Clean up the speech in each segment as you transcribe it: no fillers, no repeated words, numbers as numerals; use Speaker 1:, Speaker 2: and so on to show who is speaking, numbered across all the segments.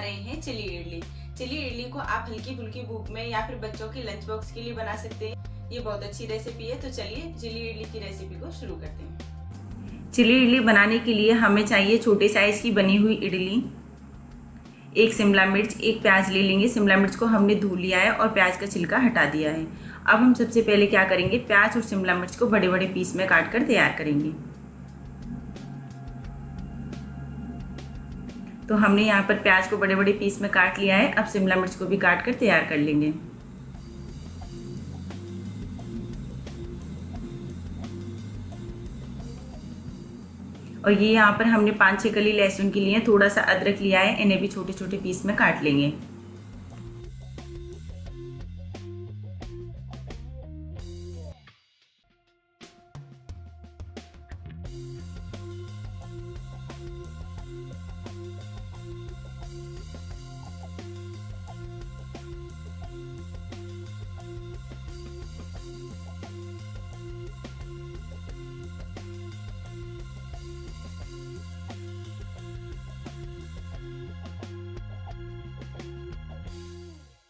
Speaker 1: रहे हैं chilli idli. Chilli idli को आप हल्की फुल्की भूख में या फिर बच्चों के लंच बॉक्स के लिए बना सकते हैं। ये बहुत अच्छी रेसिपी है। तो चलिए चिली इडली की रेसिपी को शुरू करते हैं। चिली इडली बनाने के लिए हमें चाहिए छोटे साइज की बनी हुई इडली, एक शिमला मिर्च, एक प्याज ले लेंगे। शिमला मिर्च को हमने धो लिया है और प्याज का छिलका हटा दिया है। अब हम सबसे पहले क्या करेंगे, प्याज और शिमला मिर्च को बड़े बड़े पीस में काट कर तैयार करेंगे। तो हमने यहाँ पर प्याज को बड़े बड़े पीस में काट लिया है। अब शिमला मिर्च को भी काट कर तैयार कर लेंगे। और ये यहाँ पर हमने 5-6 कली लहसुन की लिए, थोड़ा सा अदरक लिया है, इन्हें भी छोटे छोटे पीस में काट लेंगे।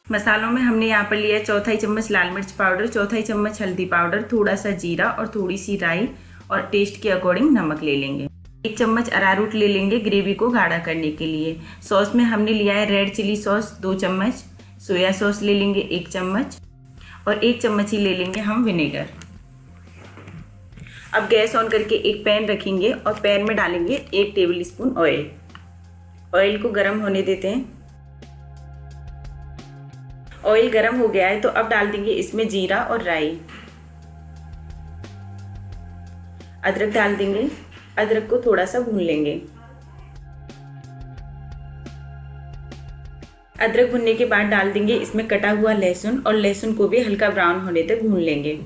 Speaker 1: मसालों में हमने यहाँ पर लिया है 1/4 चम्मच लाल मिर्च पाउडर, 1/4 चम्मच हल्दी पाउडर, थोड़ा सा जीरा और थोड़ी सी राई, और टेस्ट के अकॉर्डिंग नमक ले लेंगे। 1 चम्मच अरारोट ले लेंगे ग्रेवी को गाढ़ा करने के लिए। सॉस में हमने लिया है रेड चिली सॉस 2 चम्मच, सोया सॉस ले लेंगे 1 चम्मच, और 1 चम्मच ही ले लेंगे हम विनेगर। अब गैस ऑन करके एक पैन रखेंगे और पैन में डालेंगे 1 टेबल स्पून ऑयल। ऑयल को गर्म होने देते हैं। ऑयल गर्म हो गया है तो अब डाल देंगे इसमें जीरा और राई। अदरक डाल देंगे। अदरक को थोड़ा सा भून लेंगे। अदरक भुनने के बाद डाल देंगे इसमें कटा हुआ लहसुन, और लहसुन को भी हल्का ब्राउन होने तक भून लेंगे।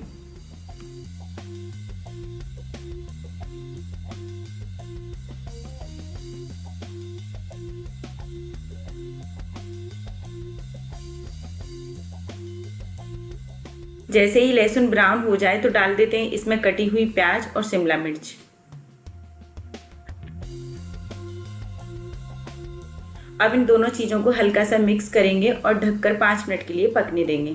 Speaker 1: जैसे ही लहसुन ब्राउन हो जाए तो डाल देते हैं इसमें कटी हुई प्याज और शिमला मिर्च। अब इन दोनों चीजों को हल्का सा मिक्स करेंगे और ढककर 5 मिनट के लिए पकने देंगे।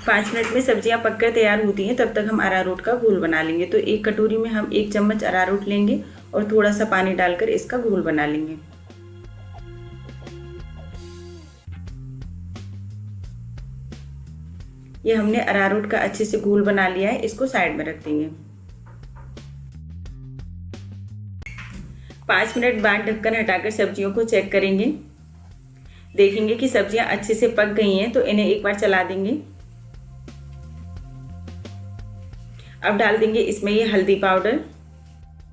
Speaker 1: 5 मिनट में सब्जियां पककर तैयार होती हैं, तब तक हम अरारोट का घोल बना लेंगे। तो एक कटोरी में हम 1 चम्मच अरारोट लेंगे और थोड़ा सा पानी डालकर इसका घोल बना लेंगे। ये हमने अरारोट का अच्छे से घोल बना लिया है, इसको साइड में रख देंगे। 5 मिनट बाद ढक्कन हटाकर सब्जियों को चेक करेंगे। देखेंगे कि सब्जियां अच्छे से पक गई हैं तो इन्हें एक बार चला देंगे। अब डाल देंगे इसमें ये हल्दी पाउडर,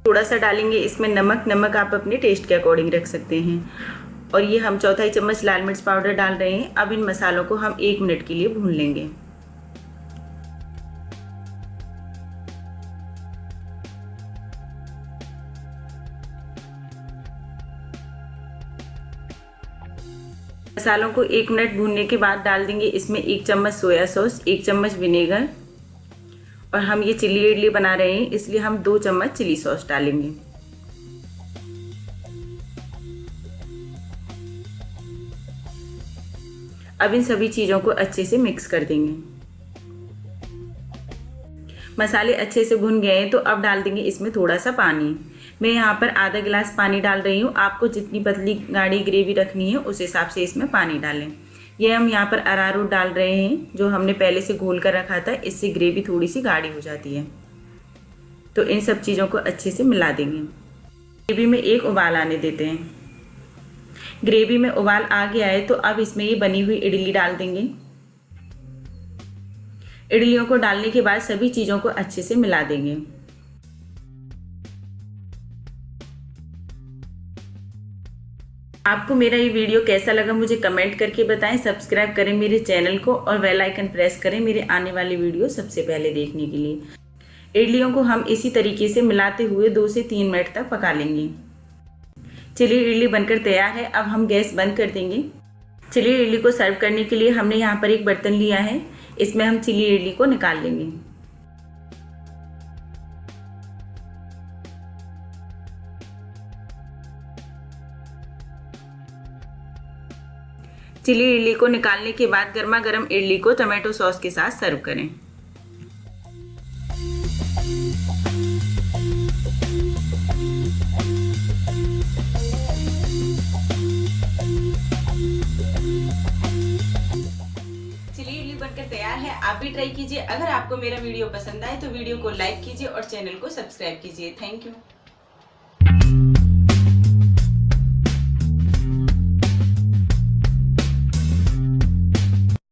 Speaker 1: थोड़ा सा डालेंगे इसमें नमक। नमक आप अपने टेस्ट के अकॉर्डिंग रख सकते हैं। और ये हम 1/4 चम्मच लाल मिर्च पाउडर डाल रहे हैं। अब इन मसालों को हम 1 मिनट के लिए भून लेंगे। मसालों को 1 मिनट भूनने के बाद डाल देंगे इसमें 1 चम्मच सोया सॉस, 1 चम्मच विनेगर, और हम ये चिली इडली बना रहे हैं इसलिए हम 2 चम्मच चिली सॉस डालेंगे। अब इन सभी चीज़ों को अच्छे से मिक्स कर देंगे। मसाले अच्छे से भुन गए हैं तो अब डाल देंगे इसमें थोड़ा सा पानी। मैं यहाँ पर आधा गिलास पानी डाल रही हूँ। आपको जितनी पतली गाढ़ी ग्रेवी रखनी है उस हिसाब से इसमें पानी डालें। ये हम यहाँ पर अरारोट डाल रहे हैं जो हमने पहले से घोल कर रखा था, इससे ग्रेवी थोड़ी सी गाढ़ी हो जाती है। तो इन सब चीज़ों को अच्छे से मिला देंगे। ग्रेवी में एक उबाल आने देते हैं। ग्रेवी में उबाल आ गया है तो अब इसमें ये बनी हुई इडली डाल देंगे। इडलियों को डालने के बाद सभी चीज़ों को अच्छे से मिला देंगे। आपको मेरा ये वीडियो कैसा लगा मुझे कमेंट करके बताएं। सब्सक्राइब करें मेरे चैनल को और बेल आइकन प्रेस करें मेरे आने वाले वीडियो सबसे पहले देखने के लिए। इडलियों को हम इसी तरीके से मिलाते हुए 2 से 3 मिनट तक पका लेंगे। चिली इडली बनकर तैयार है। अब हम गैस बंद कर देंगे। चिली इडली को सर्व करने के लिए हमने यहाँ पर एक बर्तन लिया है, इसमें हम चिली इडली को निकाल लेंगे। चिली इडली को निकालने के बाद गर्मा गर्म इडली को टमाटो सॉस के साथ सर्व करें। चिली इडली बनकर तैयार है, आप भी ट्राई कीजिए। अगर आपको मेरा वीडियो पसंद आए तो वीडियो को लाइक कीजिए और चैनल को सब्सक्राइब कीजिए। Thank you.